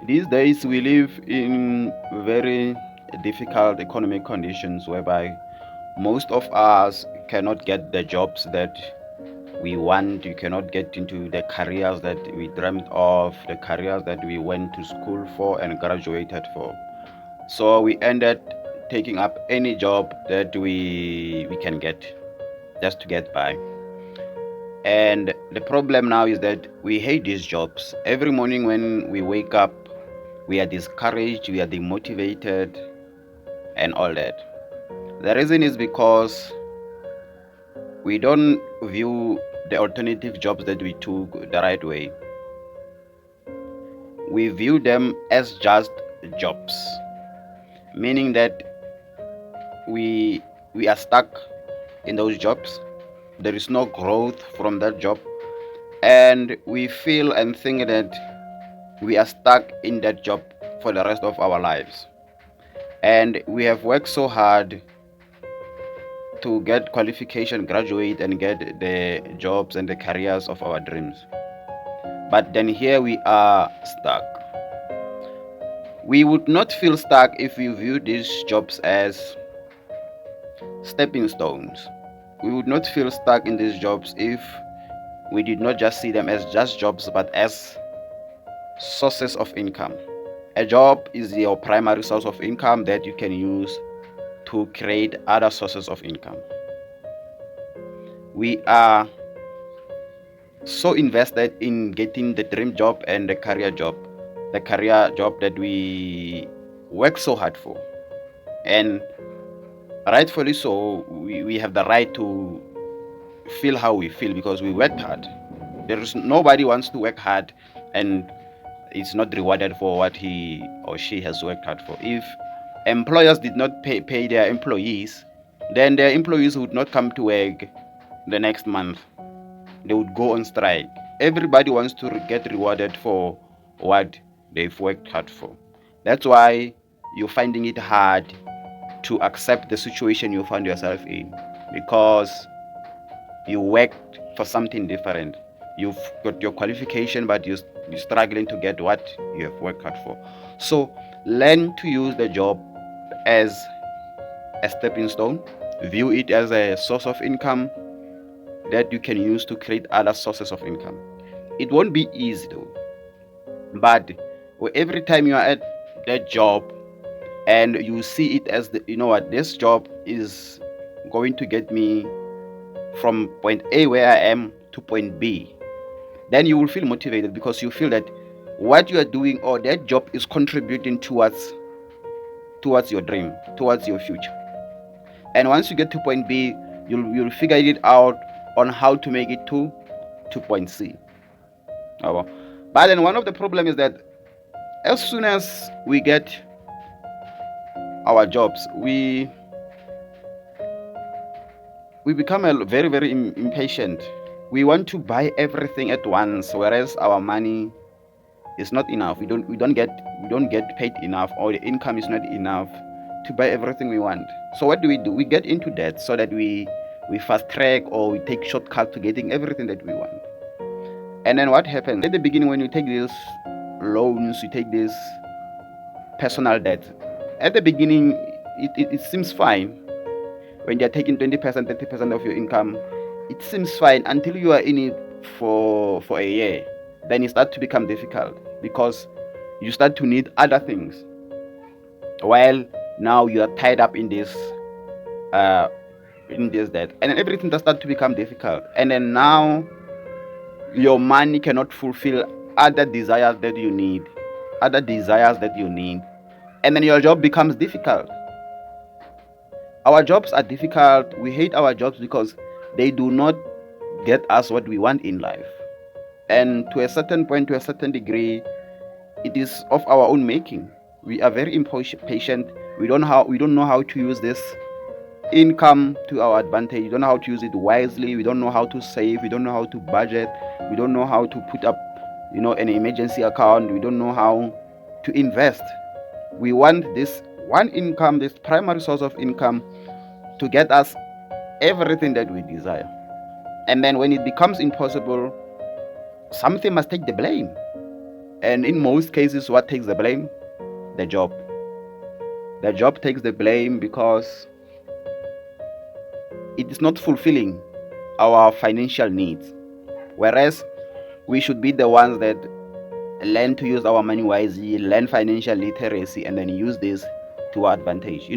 These days, we live in very difficult economic conditions whereby most of us cannot get the jobs that we want. You cannot get into the careers that we dreamt of, the careers that we went to school for and graduated for. So we ended taking up any job that we can get just to get by. And the problem now is that we hate these jobs. Every morning when we wake up, we are discouraged, we are demotivated, and all that. The reason is because we don't view the alternative jobs that we took the right way. We view them as just jobs, meaning that we we are stuck in those jobs. There is no growth from that job, and we feel and think that we are stuck in that job for the rest of our lives. And we have worked so hard to get qualification, graduate, and get the jobs and the careers of our dreams. But then here we are stuck. We would not feel stuck if we view these jobs as stepping stones. We would not feel stuck in these jobs if we did not just see them as just jobs but as sources of income. A job is your primary source of income that you can use to create other sources of income. We are so invested in getting the dream job and the career job that we work so hard for. And rightfully so, we have the right to feel how we feel because we worked hard. There is nobody wants to work hard and is not rewarded for what he or she has worked hard for. If employers did not pay their employees, then their employees would not come to work the next month. They would go on strike. Everybody wants to get rewarded for what they've worked hard for. That's why you're finding it hard to accept the situation you find yourself in because you worked for something different. You've got your qualification, but you're struggling to get what you have worked hard for. So learn to use the job as a stepping stone. View it as a source of income that you can use to create other sources of income. It won't be easy though, but every time you are at that job and you see it as you know what, this job is going to get me from point A where I am to point B, then you will feel motivated because you feel that what you are doing or that job is contributing towards your dream, towards your future. And once you get to point B, you'll figure it out on how to make it to point C. Oh, well. But then one of the problem is that as soon as we get our jobs, we become very impatient. We want to buy everything at once, whereas our money is not enough. We don't get paid enough, or the income is not enough to buy everything we want. So what do? We get into debt so that we fast track or we take shortcut to getting everything that we want. And then what happens at the beginning when you take these loans, you take this personal debt. At the beginning, it seems fine when you're taking 20%, 30% of your income. It seems fine until you are in it for a year. Then it starts to become difficult because you start to need other things. While now you are tied up uh, in this debt, and then everything does start to become difficult. And then now your money cannot fulfill other desires that you need, other desires that you need, and then your job becomes difficult. Our jobs are difficult. We hate our jobs because they do not get us what we want in life. And to a certain point, to a certain degree, it is of our own making. We are very impatient. We don't know how to use this income to our advantage. We don't know how to use it wisely. We don't know how to save. We don't know how to budget. We don't know how to put up, an emergency account. We don't know how to invest. We want this one income, this primary source of income, to get us everything that we desire. And then when it becomes impossible, something must take the blame. And in most cases, what takes the blame? The job. The job takes the blame because it is not fulfilling our financial needs. Whereas we should be the ones that learn to use our money wisely, learn financial literacy, and then use this to our advantage.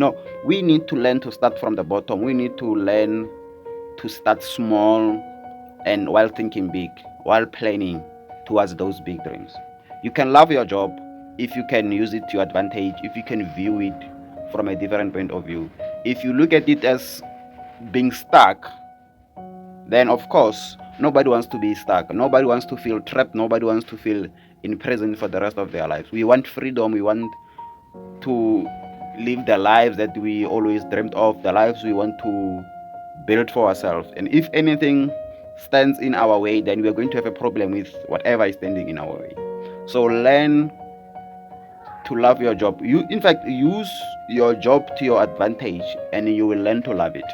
We need to learn to start from the bottom. We need to learn to start small and while thinking big, while planning towards those big dreams. You can love your job if you can use it to your advantage, if you can view it from a different point of view. If you look at it as being stuck, then of course nobody wants to be stuck. Nobody wants to feel trapped. Nobody wants to feel in prison for the rest of their lives. We want freedom. We want to live the lives that we always dreamed of, the lives we want to build for ourselves. And if anything stands in our way, then we're going to have a problem with whatever is standing in our way. So learn to love your job. In fact, use your job to your advantage, and you will learn to love it.